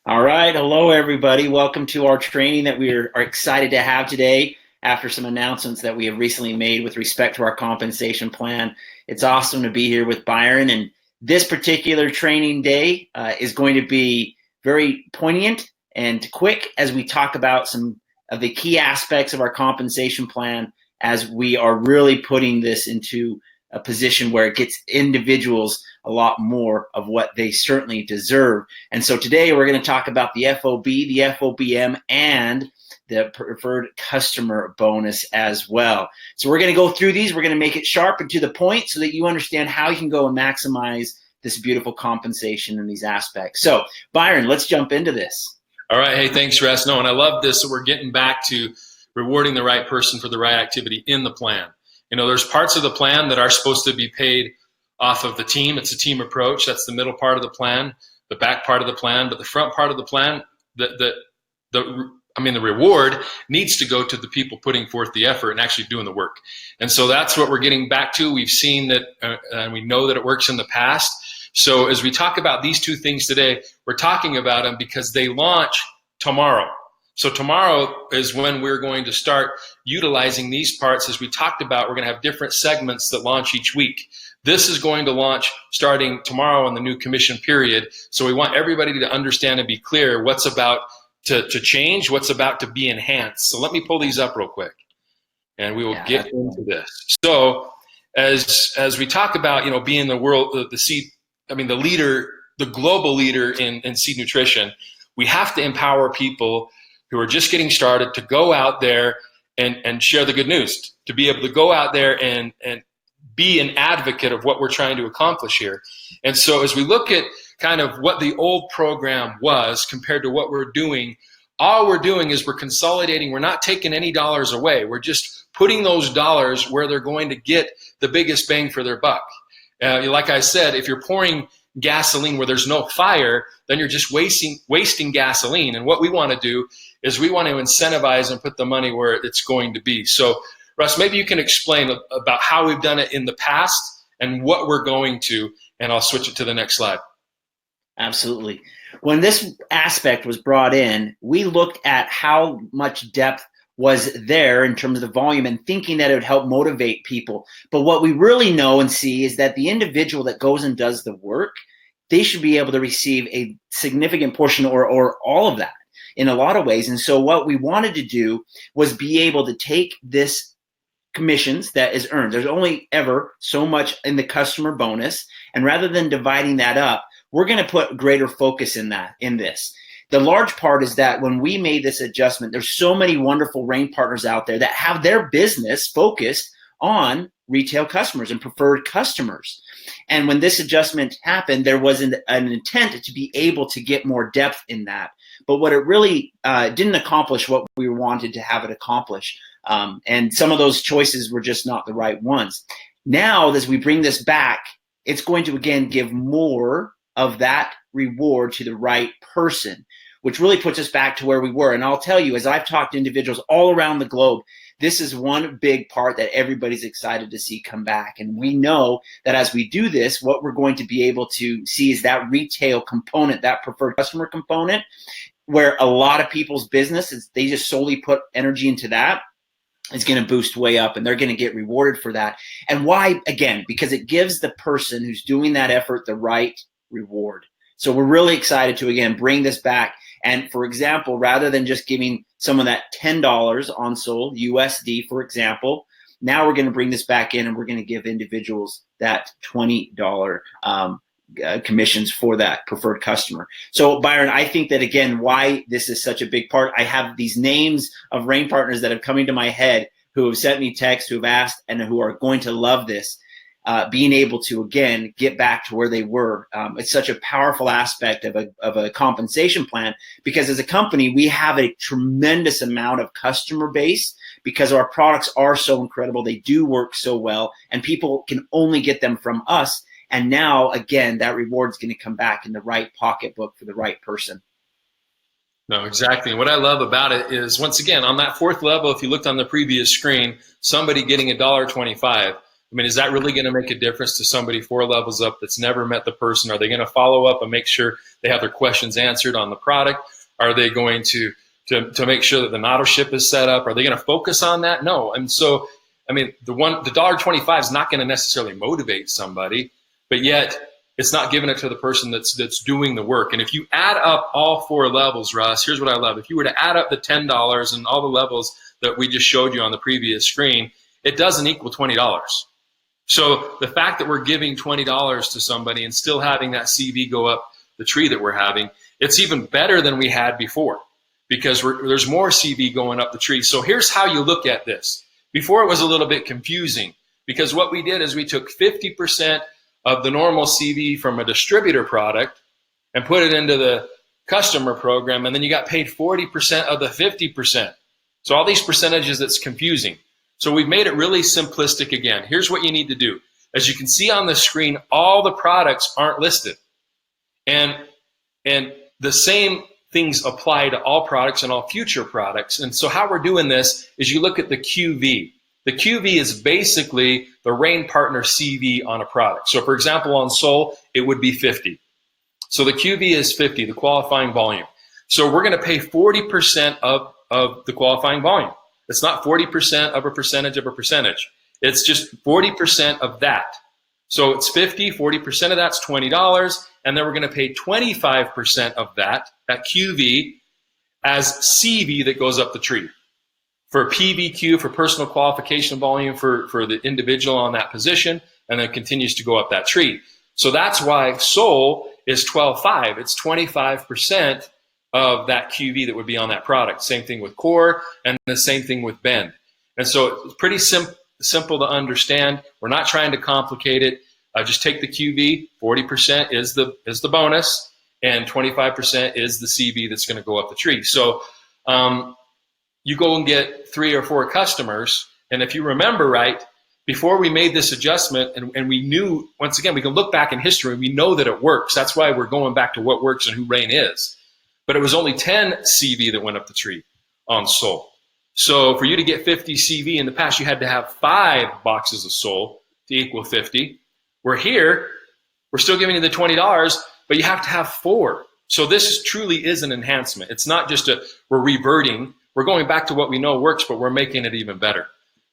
All right. Hello, everybody. Welcome to our training that we are excited to have today after some announcements that we have recently made with respect to our compensation plan. It's awesome to be here with Byron. And this particular training day is going to be very poignant and quick as we talk about some of the key aspects of our compensation plan as we are really putting this into a position where it gets individuals a lot more of what they certainly deserve. And so today we're going to talk about the FOB, the FOBM, and the preferred customer bonus as well. So we're going to go through these. We're going to make it sharp and to the point so that you understand how you can go and maximize this beautiful compensation in these aspects. So Byron, let's jump into this. All right. Hey, thanks, Russ. No, and I love this. So we're getting back to rewarding the right person for the right activity in the plan. You know, there's parts of the plan that are supposed to be paid off of the team. It's a team approach. That's the middle part of the plan, the back part of the plan, but the front part of the plan, the reward needs to go to the people putting forth the effort and actually doing the work. And so that's what we're getting back to. We've seen that, and we know that it works in the past. So as we talk about these two things today, we're talking about them because they launch tomorrow. So tomorrow is when we're going to start utilizing these parts. As we talked about, we're going to have different segments that launch each week. This is going to launch starting tomorrow in the new commission period. So we want everybody to understand and be clear what's about to change, what's about to be enhanced. So let me pull these up real quick and we will get into this. So as we talk about, being the world, the leader, the global leader in seed nutrition, we have to empower people who are just getting started to go out there and share the good news, to be able to go out there and be an advocate of what we're trying to accomplish here. And so as we look at kind of what the old program was compared to what we're doing, all we're doing is we're consolidating. We're not taking any dollars away. We're just putting those dollars where they're going to get the biggest bang for their buck. Like I said, if you're pouring gasoline where there's no fire, then you're just wasting gasoline. And what we want to do is we want to incentivize and put the money where it's going to be. So Russ, maybe you can explain about how we've done it in the past and what we're going to, and I'll switch it to the next slide. Absolutely. When this aspect was brought in, we looked at how much depth was there in terms of the volume and thinking that it would help motivate people. But what we really know and see is that the individual that goes and does the work, they should be able to receive a significant portion or all of that in a lot of ways. And so what we wanted to do was be able to take this commissions that is earned. There's only ever so much in the customer bonus. And rather than dividing that up, we're going to put greater focus in this. The large part is that when we made this adjustment, there's so many wonderful RAIN partners out there that have their business focused on retail customers and preferred customers. And when this adjustment happened, there was an intent to be able to get more depth in that. But what it really didn't accomplish what we wanted to have it accomplish. And some of those choices were just not the right ones. Now, as we bring this back, it's going to, again, give more of that reward to the right person, which really puts us back to where we were. And I'll tell you, as I've talked to individuals all around the globe, this is one big part that everybody's excited to see come back. And we know that as we do this, what we're going to be able to see is that retail component, that preferred customer component, where a lot of people's business is they just solely put energy into that. Is going to boost way up and they're going to get rewarded for that. And why? Again, because it gives the person who's doing that effort the right reward. So we're really excited to, again, bring this back. And for example, rather than just giving someone that $10 on sold USD, for example, now we're going to bring this back in and we're going to give individuals that $20 commissions for that preferred customer. So Byron, I think that, again, why this is such a big part, I have these names of RAIN partners that have come into my head who have sent me texts, who have asked, and who are going to love this. Being able to, again, get back to where they were. It's such a powerful aspect of a compensation plan, because as a company, we have a tremendous amount of customer base because our products are so incredible. They do work so well, and people can only get them from us. And now, again, that reward is going to come back in the right pocketbook for the right person. No, exactly. And what I love about it is, once again, on that fourth level, if you looked on the previous screen, somebody getting $1.25. I mean, is that really going to make a difference to somebody 4 levels up that's never met the person? Are they going to follow up and make sure they have their questions answered on the product? Are they going to make sure that the auto ship is set up? Are they going to focus on that? No. And so, I mean, the $1.25 is not going to necessarily motivate somebody, but yet it's not giving it to the person that's doing the work. And if you add up all 4 levels, Russ, here's what I love. If you were to add up the $10 and all the levels that we just showed you on the previous screen, it doesn't equal $20. So the fact that we're giving $20 to somebody and still having that CV go up the tree that we're having, it's even better than we had before, because there's more CV going up the tree. So here's how you look at this. Before, it was a little bit confusing, because what we did is we took 50% of the normal CV from a distributor product and put it into the customer program, and then you got paid 40% of the 50%. So all these percentages, that's confusing. So we've made it really simplistic again. Here's what you need to do. As you can see on the screen, all the products aren't listed. And the same things apply to all products and all future products. And so how we're doing this is you look at the QV. The QV is basically the Rain Partner CV on a product. So for example, on Soul, it would be 50. So the QV is 50, the qualifying volume. So we're going to pay 40% of the qualifying volume. It's not 40% of a percentage of a percentage. It's just 40% of that. So it's 50, 40% of that's $20, and then we're going to pay 25% of that QV, as CV that goes up the tree. For PVQ, for personal qualification volume, for the individual on that position, and then continues to go up that tree. So that's why Soul is 12.5. It's 25% of that QV that would be on that product. Same thing with Core, and the same thing with Bend. And so it's pretty simple to understand. We're not trying to complicate it. Just take the QV, 40% is the bonus, and 25% is the CV that's going to go up the tree. So you go and get 3 or 4 customers, and if you remember right, before we made this adjustment, and we knew, once again, we can look back in history and we know that it works. That's why we're going back to what works and who Rain is. But it was only 10 CV that went up the tree on Soul. So for you to get 50 CV in the past, you had to have 5 boxes of Soul to equal 50. We're here, we're still giving you the $20, but you have to have 4. So this truly is an enhancement. It's not just we're reverting. We're going back to what we know works, but we're making it even better.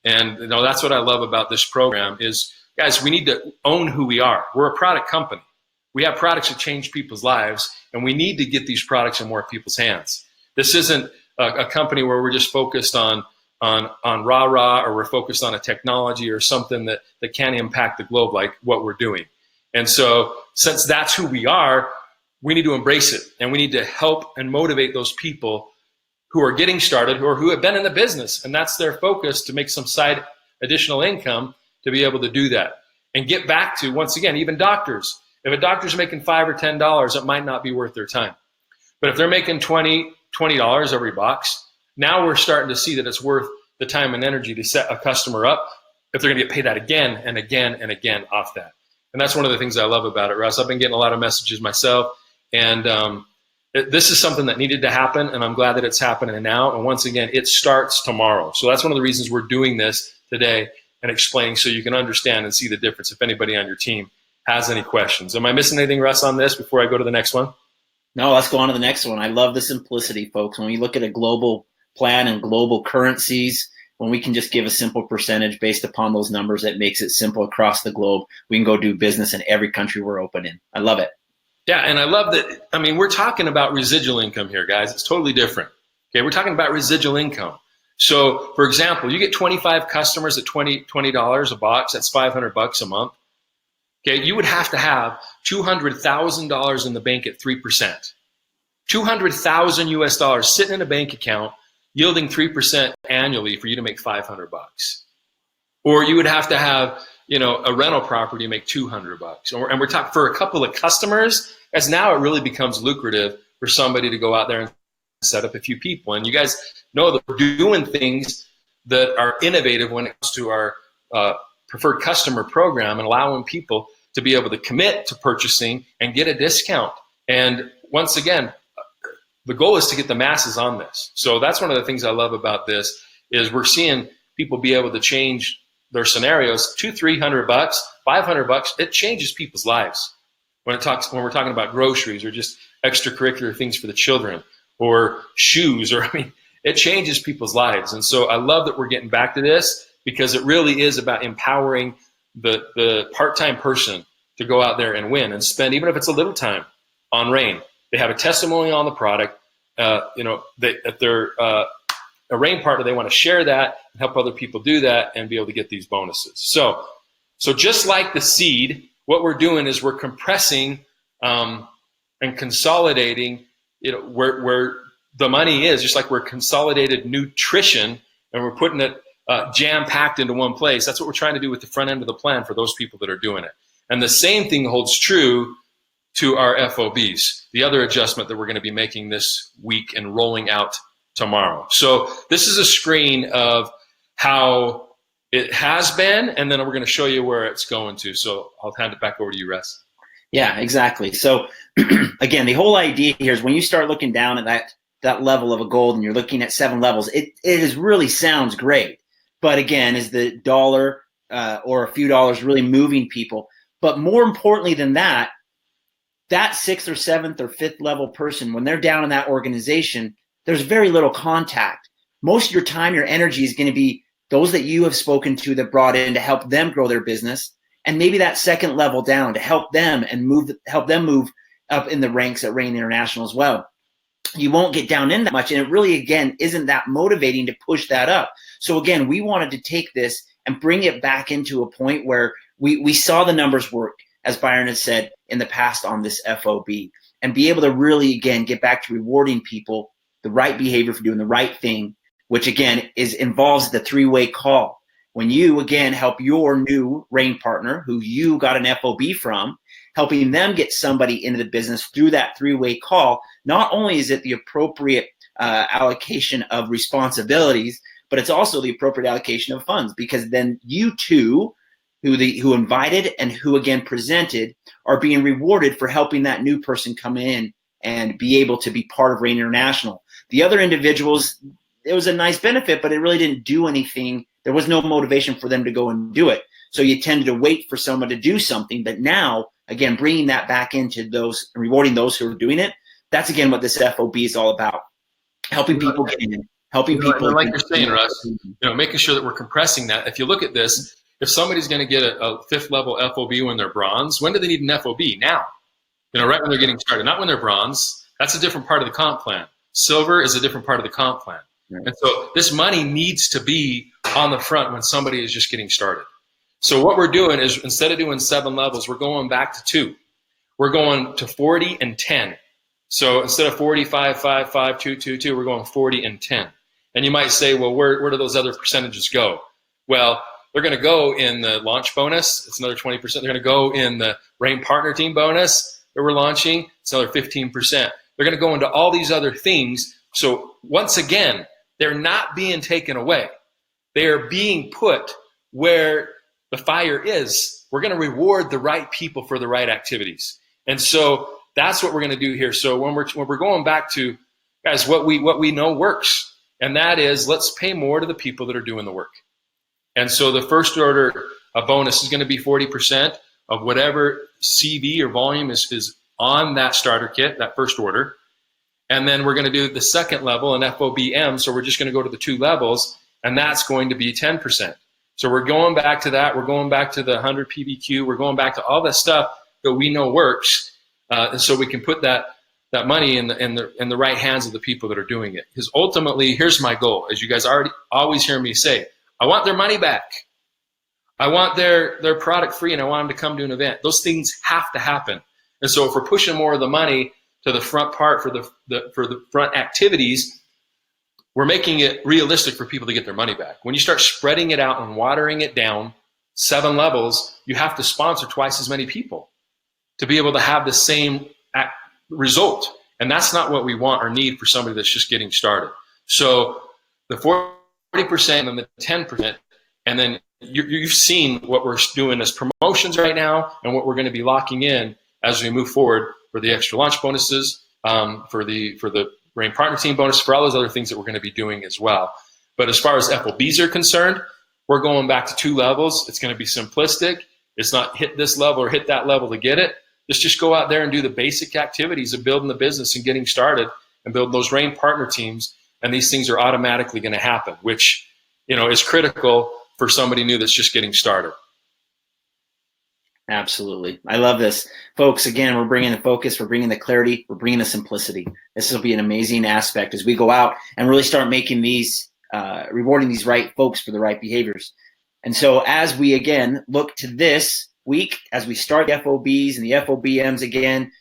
And that's what I love about this program is, guys, we need to own who we are. We're a product company. We have products that change people's lives, and we need to get these products in more people's hands. This isn't a company where we're just focused on rah-rah, or we're focused on a technology or something that can impact the globe like what we're doing. And so since that's who we are, we need to embrace it, and we need to help and motivate those people who are getting started or who have been in the business, and that's their focus, to make some side additional income to be able to do that. And get back to, once again, even doctors. If a doctor's making $5 or $10, it might not be worth their time. But if they're making $20 every box, now we're starting to see that it's worth the time and energy to set a customer up if they're going to get paid that again and again and again off that. And that's one of the things I love about it, Russ. I've been getting a lot of messages myself, and this is something that needed to happen, and I'm glad that it's happening now. And once again, it starts tomorrow. So that's one of the reasons we're doing this today and explaining, so you can understand and see the difference if anybody on your team has any questions. Am I missing anything, Russ, on this before I go to the next one? No, let's go on to the next one. I love the simplicity, folks. When we look at a global plan and global currencies, when we can just give a simple percentage based upon those numbers, that makes it simple across the globe. We can go do business in every country we're open in. I love it. Yeah, and I love that. I mean, we're talking about residual income here, guys. It's totally different. Okay, we're talking about residual income. So, for example, you get 25 customers at $20 a box. That's $500 a month. Okay, you would have to have $200,000 in the bank at 3%. 200,000 US dollars sitting in a bank account, yielding 3% annually for you to make $500. Or you would have to have, a rental property to make $200. And we're talking for a couple of customers, as now it really becomes lucrative for somebody to go out there and set up a few people. And you guys know that we're doing things that are innovative when it comes to our preferred customer program, and allowing people to be able to commit to purchasing and get a discount. And once again, the goal is to get the masses on this. So that's one of the things I love about this, is we're seeing people be able to change their scenarios, $200-300, $500, it changes people's lives. When we're talking about groceries or just extracurricular things for the children or shoes, or it changes people's lives. And so I love that we're getting back to this, because it really is about empowering the part-time person to go out there and win and spend, even if it's a little time, on Rain. They have a testimony on the product. If they're a Rain partner, they want to share that and help other people do that and be able to get these bonuses. So just like the seed, what we're doing is we're compressing and consolidating, where the money is, just like we're consolidated nutrition and we're putting it jam-packed into one place. That's what we're trying to do with the front end of the plan for those people that are doing it. And the same thing holds true to our FOBs, the other adjustment that we're going to be making this week and rolling out tomorrow. So this is a screen of how it has been, and then we're going to show you where it's going to. So I'll hand it back over to you, Russ. Yeah, exactly. So again, the whole idea here is when you start looking down at that level of a gold and you're looking at 7 levels, it really sounds great. But again, is the dollar or a few dollars really moving people? But more importantly than that 6th or 7th or 5th level person, when they're down in that organization, there's very little contact. Most of your time, your energy is going to be those that you have spoken to that brought in to help them grow their business, and maybe that 2nd level down to help them and help them move up in the ranks at Rain International as well. You won't get down in that much, and it really, again, isn't that motivating to push that up. So again, we wanted to take this and bring it back into a point where we saw the numbers work, as Byron had said in the past on this FOB, and be able to really, again, get back to rewarding people the right behavior for doing the right thing, which again involves the 3-way call. When you, again, help your new Rain partner who you got an FOB from, helping them get somebody into the business through that 3-way call, not only is it the appropriate allocation of responsibilities, but it's also the appropriate allocation of funds, because then you two, who invited and who again presented, are being rewarded for helping that new person come in and be able to be part of Rain International. The other individuals, it was a nice benefit, but it really didn't do anything. There was no motivation for them to go and do it. So you tended to wait for someone to do something. But now, again, bringing that back into those, rewarding those who are doing it, that's again what this FOB is all about. Helping people get in, helping people. Like you're saying, Russ, making sure that we're compressing that. If you look at this, if somebody's going to get a 5th level FOB when they're bronze, when do they need an FOB? Now. Right when they're getting started, not when they're bronze. That's a different part of the comp plan. Silver is a different part of the comp plan. Right. And so this money needs to be on the front when somebody is just getting started. So what we're doing is, instead of doing 7 levels, we're going back to 2. We're going to 40 and 10. So instead of 45, 5, 5, 2, 2, 2, we're going 40 and 10. And you might say, well, where do those other percentages go? Well, they're going to go in the launch bonus. It's another 20%. They're going to go in the Rain Partner Team bonus that we're launching. It's another 15%. They're going to go into all these other things. So once again, they're not being taken away. They are being put where the fire is. We're going to reward the right people for the right activities. And so that's what we're going to do here. So when we're going back to, guys, what we know works, and that is, let's pay more to the people that are doing the work. And so the first order bonus is going to be 40% of whatever CV or volume is on that starter kit, that first order. And then we're going to do the 2nd level, an FOBM. So we're just going to go to the 2 levels, and that's going to be 10%. So we're going back to that. We're going back to the 100 PBQ. We're going back to all that stuff that we know works. And so we can put that money in the right hands of the people that are doing it. Because ultimately, here's my goal. As you guys always hear me say, I want their money back. I want their product free, and I want them to come to an event. Those things have to happen. And so if we're pushing more of the money to the front part for the front activities, we're making it realistic for people to get their money back. When you start spreading it out and watering it down 7 levels, you have to sponsor twice as many people to be able to have the same result. And that's not what we want or need for somebody that's just getting started. So the 40% and the 10%, and then you've seen what we're doing as promotions right now and what we're going to be locking in as we move forward for the extra launch bonuses, for the Rain Partner Team bonus, for all those other things that we're going to be doing as well. But as far as FOBs are concerned, we're going back to 2 levels. It's going to be simplistic. It's not hit this level or hit that level to get it. Let's just go out there and do the basic activities of building the business and getting started and build those RAIN partner teams. And these things are automatically going to happen, which, is critical for somebody new that's just getting started. Absolutely. I love this. Folks, again, we're bringing the focus, we're bringing the clarity, we're bringing the simplicity. This will be an amazing aspect as we go out and really start making these, rewarding these right folks for the right behaviors. And so as we, again, look to this week, as we start the FOBs and the FOBMs again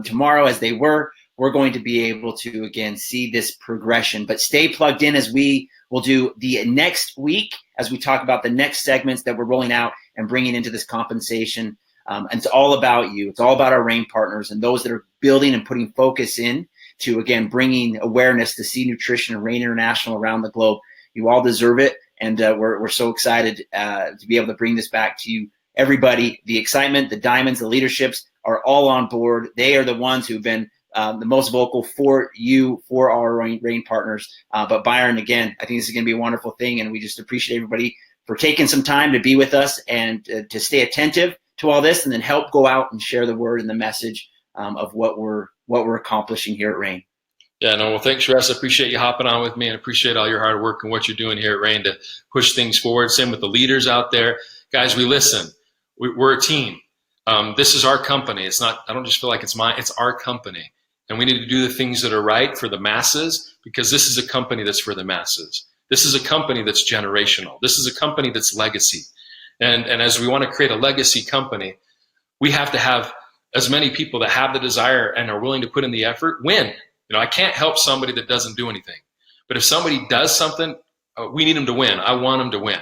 tomorrow as they were, we're going to be able to, again, see this progression. But stay plugged in as we will do the next week as we talk about the next segments that we're rolling out and bringing into this compensation. And it's all about you. It's all about our RAIN partners and those that are building and putting focus in to, again, bringing awareness to Seed Nutrition and RAIN International around the globe. You all deserve it. And we're so excited to be able to bring this back to you. Everybody, the excitement, the diamonds, the leaderships are all on board. They are the ones who've been the most vocal for you, for our RAIN partners. But Byron, again, I think this is going to be a wonderful thing. And we just appreciate everybody for taking some time to be with us and to stay attentive to all this and then help go out and share the word and the message of what we're accomplishing here at RAIN. Yeah, no, well, thanks, Russ. I appreciate you hopping on with me and appreciate all your hard work and what you're doing here at RAIN to push things forward. Same with the leaders out there. Guys, we listen. We're a team. This is our company. It's not, I don't just feel like it's mine, it's our company. And we need to do the things that are right for the masses because this is a company that's for the masses. This is a company that's generational. This is a company that's legacy. And as we want to create a legacy company, we have to have as many people that have the desire and are willing to put in the effort win. I can't help somebody that doesn't do anything. But if somebody does something, we need them to win. I want them to win.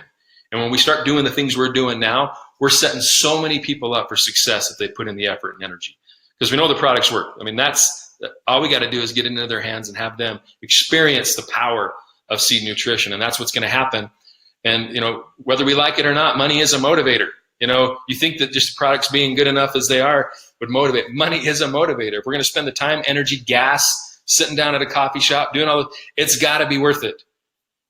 And when we start doing the things we're doing now, we're setting so many people up for success if they put in the effort and energy. Because we know the products work. I mean, that's all we got to do is get into their hands and have them experience the power of Seed Nutrition. And that's what's going to happen. And, whether we like it or not, money is a motivator. You think that just the products being good enough as they are would motivate. Money is a motivator. If we're going to spend the time, energy, gas, sitting down at a coffee shop, doing all this, it's got to be worth it.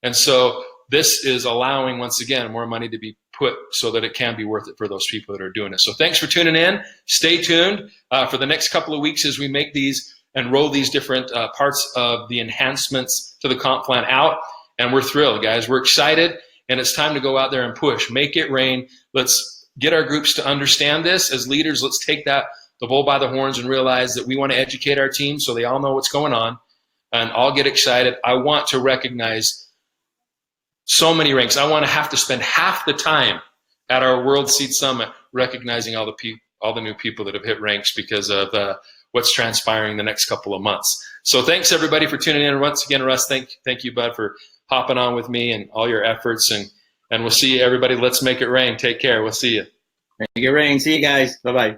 And so this is allowing, once again, more money to be put so that it can be worth it for those people that are doing it. So thanks for tuning in. Stay tuned for the next couple of weeks as we make these and roll these different parts of the enhancements to the comp plan out. And we're thrilled, guys. We're excited, and it's time to go out there and push. Make it rain. Let's get our groups to understand this. As leaders, let's take the bull by the horns and realize that we want to educate our team so they all know what's going on and all get excited. I want to recognize so many ranks. I want to have to spend half the time at our World Seed Summit recognizing all the new people that have hit ranks because of what's transpiring the next couple of months. So thanks everybody for tuning in. Once again, Russ, thank you, bud, for hopping on with me and all your efforts. And we'll see you, everybody. Let's make it rain. Take care. We'll see you. Make it rain. See you guys. Bye-bye.